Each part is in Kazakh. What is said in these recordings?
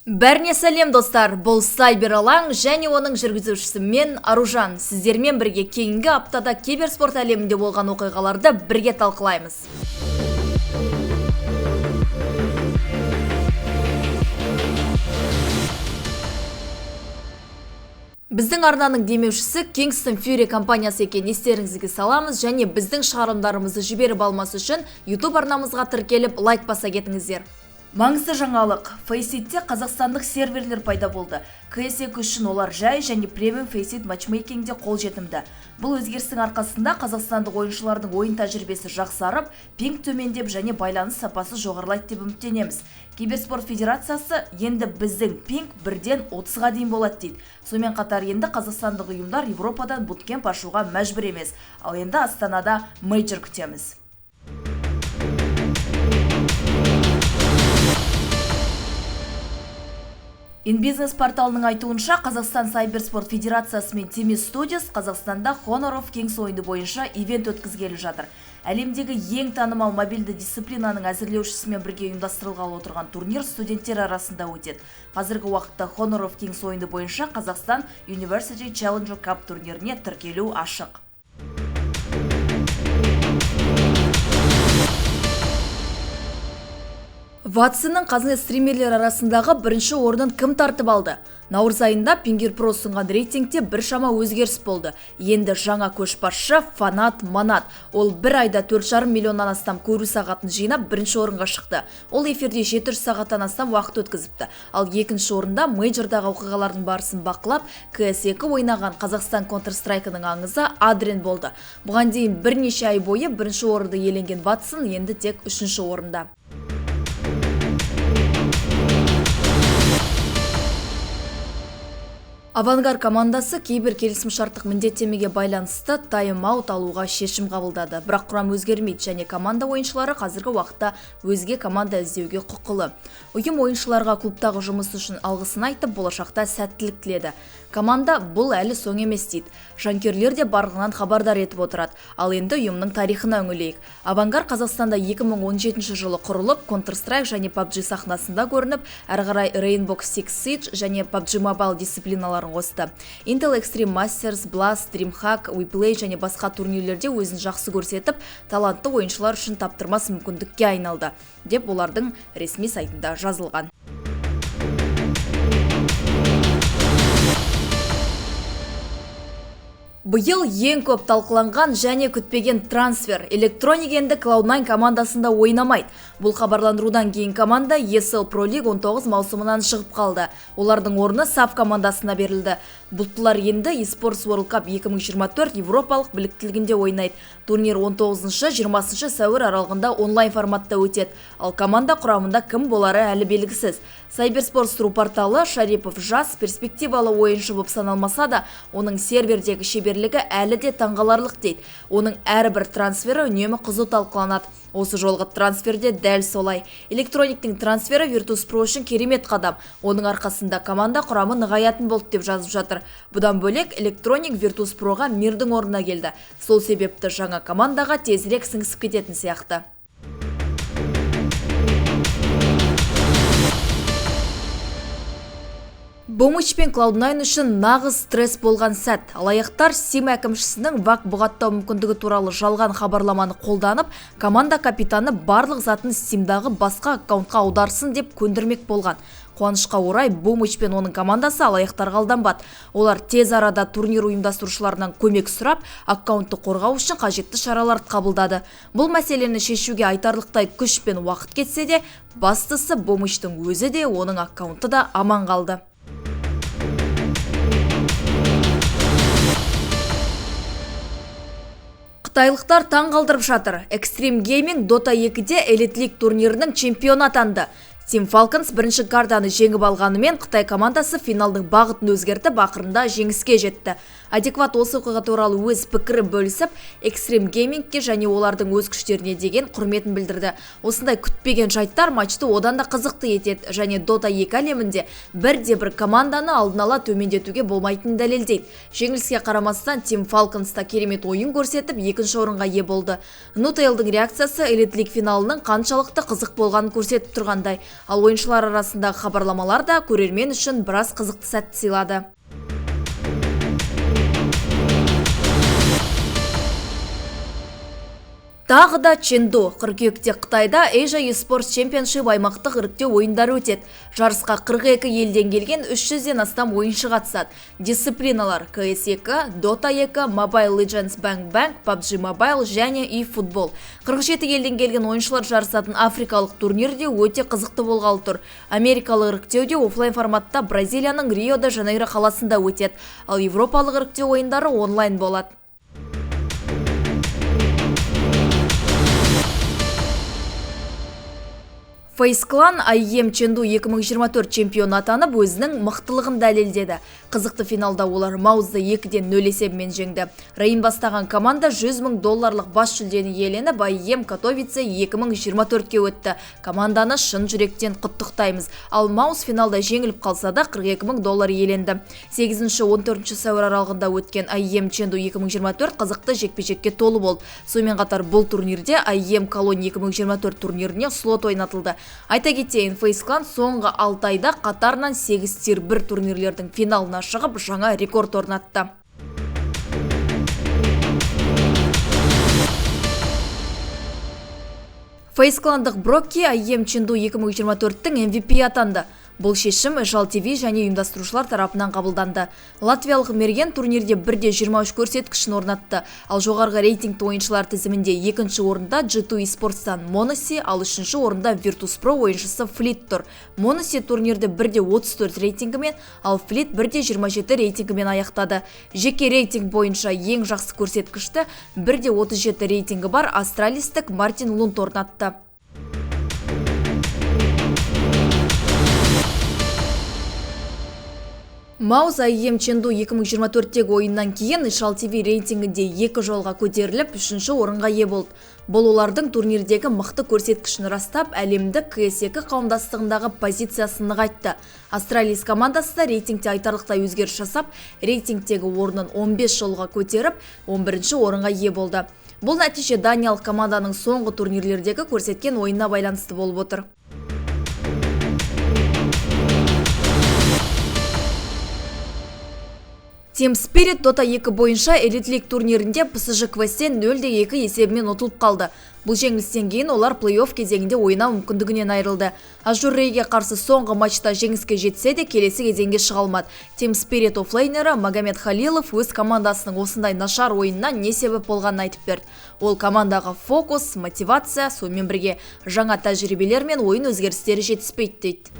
Бәріне сәлем достар, бұл Сайбер алаң және оның жүргізушісі мен Аружан. Сіздермен бірге кейінгі аптада киберспорт әлемінде болған оқиғаларды бірге талқылаймыз. Біздің арнаның демеушісі Kingston Fury компаниясы екен естеріңізге саламыз, және біздің шығарымдарымызды жіберіп алмас үшін YouTube арнамызға тіркеліп лайк баса кетіңіздер. Маңызды жаңалық. Faceit-те қазақстандық серверлер пайда болды. CS2 үшін олар жай және премиум Faceit матчмейкингде қол жетімді. Бұл өзгерістің арқасында қазақстандық ойыншылардың ойын тәжірибесі жақсарып, пинг төмендеп және байланыс сапасы жоғарылайды деп үміттенеміз. Киберспорт федерациясы енді біздің пинг 1-ден 30-ға дейін болады дейді. Сонымен қатар енді қазақстандық ұйымдар Европадан буткемп ашуға мәжбүр емес. Ал енді Астанада мейджор күтеміз. InBusiness порталының айтуынша, Қазақстан Сайберспорт Федерациясы мен Team Studios Қазақстанда Honor of Kings ойыны бойынша ивент өткізгелі жатыр. Әлемдегі ең танымал мобильді дисциплинаның әзірлеушісімен бірге ұйымдастырылғалы отырған турнир студенттер арасында өтеді. Қазіргі уақытта Honor of Kings ойыны бойынша Қазақстан University Challenger Cup турниріне тіркелу ашық. Ватсонның қазір стримерлер арасындағы бірінші орнын кім тартып алды? Наурыз айында Pinger Pro ұсынған рейтингте біршама өзгеріс болды. Енді жаңа көшбасшы Фанат Манат. Ол бір айда 4,5 миллионнан астам көру сағатын жинап бірінші орынға шықты. Ол эфирде 700 сағаттан астам уақыт өткізіпті. Ал екінші орында мейджордағы оқиғалардың барысын бақылап, CS2 ойнаған Қазақстан Counter-Strike'ның аңызы Адрен болды. Бұған дейін бірнеше ай бойы бірінші орынды иеленген Ватсон енді тек үшінші орында. Авангард командасы кейбір келісімшарттық міндеттемеге байланысты тайм-аут алуға шешім қабылдады. Бірақ құрам өзгермейді және команда ойыншылары қазіргі уақытта өзге команда іздеуге құқылы. Ұйым ойыншыларға клубтағы жұмыс үшін алғысын айтып, болашақта сәттілік тіледі. Команда бұл әлі соң емес дейді. Жанкүйерлер де барлығынан хабардар етіп отырады. Ал енді ұйымның тарихына үңілейік. Авангард Қазақстанда 2017 жылы құрылып, Counter-Strike және PUBG сахнасында көрініп, әрі қарай Rainbow Six Siege және PUBG Mobile дисциплиналарын қосты. Intel Extreme Masters, Blast, DreamHack, WePlay және басқа турнирлерде өзін жақсы көрсетіп, талантты ойыншылар үшін таптырмас мүмкіндікке айналды, деп олардың ресми сайтында жазылған. Бұйыл ең көп талқыланған және күтпеген трансфер. Electronic енді Cloud9 командасында ойнамайды. Бұл хабарландырудан кейін команда ESL Pro League 19 маусымынан шығып қалды. Олардың орны SAF командасына берілді. Бұлттылар енді eSports World Cup 2024 Европалық біліктілігінде ойнайды. Турнир 19-20 сәуір аралығында онлайн форматта өтеді. Ал команда құрамында кім болары әлі белгісіз. Cybersports.ru порталы Шарипов жас перспективалы ойыншы болып саналмаса да, оның сервердегі шеберлігі әлі де таңғаларлық дейді. Оның әрбір трансфері үнемі қызу талқыланады. Осы жолғы трансферде дәл солай. Электрониктің трансфері Virtus.pro үшін керемет қадам. Оның арқасында команда құрамы нығаятын болды деп жазып жатыр. Бұдан бөлек Electronic Virtus.proға Мирдің орнына келді. Сол себепті жаңа командаға тезірек сіңісіп кететін сияқты. Бомыч пен Cloud9 үшін нағыз стресс болған сәт. Алаяқтар Steam әкімшісінің вак бұғаттау мүмкіндігі туралы жалған хабарламаны қолданып, команда капитаны барлық затын Steam'дағы басқа аккаунтқа аударсын деп көндірмек болған. Қуанышқа орай Бомыч пен оның командасы алаяқтарға алданбады. Олар тез арада турнир ұйымдастырушыларынан көмек сұрап, аккаунтты қорғау үшін қажетті шараларды қабылдады. Бұл мәселені шешуге айтарлықтай күш пен уақыт кетсе де, бастысы Бомычтың өзі де, оның аккаунты да аман қалды. Қытайлықтар таң қалдырып жатыр. Extreme Gaming Dota 2-де Elite League турнирінің чемпионы атанды. Team Falcons бірінші картаны жеңіп алғанымен Қытай командасы финалдың бағытын өзгертіп ақырында жеңіске жетті. Адекват осы оқиға туралы өз пікірі бөлісіп, Extreme Gaming'ке және олардың өз күштеріне деген құрметін білдірді. Осындай күтпеген жайттар матчты одан да қызықты етеді және Dota 2 әлемінде бірде-бір команданы алдын ала төмендетуге болмайтынын дәлелдейді. Жеңіліске қарамастан Team Falcons та керемет ойын көрсетіп, екінші орынға ие болды. Nutel'дің реакциясы Elite League финалының қаншалықты қызық болғанын көрсетіп тұрғандай. Ал ойыншылар арасындағы хабарламалар да көрермен үшін біраз қызықты сәтті сыйлады. Тағы да Ченду. Қыркүйекте Қытайда Asia eSports Championship аймақтық іріктеу ойындары өтеді. Жарысқа 42 елден келген 300-ден астам ойыншы қатысады. Дисциплиналар CS2, Dota 2, Mobile Legends Bang Bang, PUBG Mobile және eFootball. 47 елден келген ойыншылар жарысатын африкалық турнирде өте қызықты болғалы тұр. Америкалық іріктеуде офлайн форматта Бразилияның Рио-де-Жанейро қаласында өтеді, ал Европалық іріктеу ойындары онлайн болады. FaZe Clan IEM Chengdu 2024 чемпионы атанып өзінің мықтылығын дәлелдеді. Қызықты финалда олар Маузды 2-0 есебімен жеңді. Рейн бастаған команда $100 000 бас жүлдені иеленіп IEM Katowice 2024-ке өтті. Команданы шын жүректен құттықтаймыз. Ал Мауз финалда жеңіліп қалса да $42 000 иеленді. 8-14 сәуір аралығында өткен IEM Chengdu 2024 қызықты жекпе-жекке толы болды. Сонымен қатар бұл турнирде IEM Cologne 2024 турниріне слот ойнатылды. Айта кетейін, FaZe Clan соңғы 6 айда қатарынан 8-1 турнирлердің финалына шығып жаңа рекорд орнатты. FaZe Clan'дық Брокки IEM Chengdu 2024-тің MVP атанды. Бұл шешім Жал ТВ және ұйымдастырушылар тарапынан қабылданды. Латвиялық мерген турнирде 1-23 көрсеткішін орнатты. Ал жоғарғы рейтингті ойыншылар тізімінде 2-ші орында G2 eSports'тан Monosy, ал 3-ші орында Virtus.pro ойыншысы Fleet тұр. Monosy турнирді 1-34 рейтингімен, ал Fleet 1-27 рейтингімен аяқтады. Жеке рейтинг бойынша ең жақсы көрсеткішті 1-37 рейтингі бар австралистік Мартин Лунд орнатты. Мауз IEM Chengdu 2024-тегі ойыннан кейін Жал ТВ рейтингінде 2 жолға көтеріліп, 3-ші орынға ие болды. Бұл олардың турнирдегі мықты көрсеткішін растап, әлемдік CS2 қауымдастығындағы позициясын нығайтты. Астралис командасы да рейтингте айтарлықтай өзгеріс жасап, рейтингтегі орнын 15 жолға көтеріп, 11-ші орынға ие болды. Бұл нәтиже даниялық команданың соңғы турнирлердегі көрсеткен ойынына байланысты болып отыр. Team Spirit Dota 2 бойынша Elite League турнирінде PSG Quest'ен 0-2 есебімен ұтылып қалды. Бұл жеңілістен кейін олар плей-офф кезеңінде ойнау мүмкіндігінен айырылды. Azure Ray'ге қарсы соңғы матчта жеңіске жетсе де келесі кезеңге шыға алмады. Team Spirit оффлейнері Магомед Халилов өз командасының осындай нашар ойынына не себеп болғанын айтып берді. Ол командаға фокус, мотивация, сонымен бірге жаңа тәжірибелер мен ойын өзгерістері жетіспейді дейді.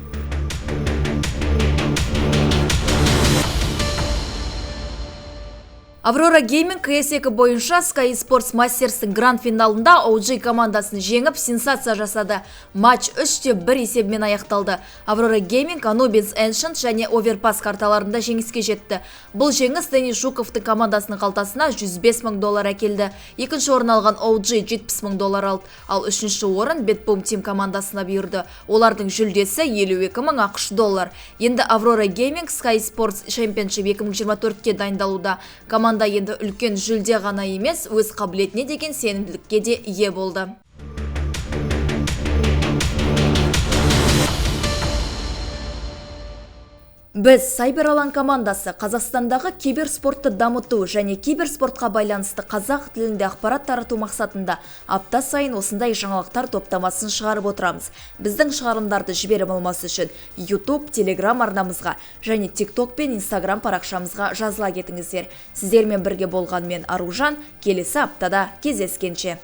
Aurora Gaming CS2 бойынша Sky Sports Masters'тың гранд финалында OG командасын жеңіп сенсация жасады. Матч 3-1 есебімен аяқталды. Aurora Gaming Anubis Ancient және Overpass карталарында жеңіске жетті. Бұл жеңіс Денис Жуковтың командасының қалтасына $105 000 әкелді. Екінші орын алған OG $70 000 алды. Ал үшінші орын Betboom Team командасына бұйырды. Олардың жүлдесі $52 000 ақш. Енді Aurora Gaming Sky Sports Championship 2024-ке дайындалуда. Команда енді үлкен жүлде ғана емес, өз қабілетіне деген сенімділікке де ие болды. Біз Cyberallan командасы Қазақстандағы киберспортты дамыту және киберспортқа байланысты қазақ тілінде ақпарат тарату мақсатында апта сайын осындай жаңалықтар топтамасын шығарып отырамыз. Біздің шығарылымдарды жіберіп алмас үшін YouTube, Telegram арнамызға және TikTok пен Instagram парақшамызға жазыла кетіңіздер. Сіздермен бірге болған мен Аружан, келесі аптада кездескенше.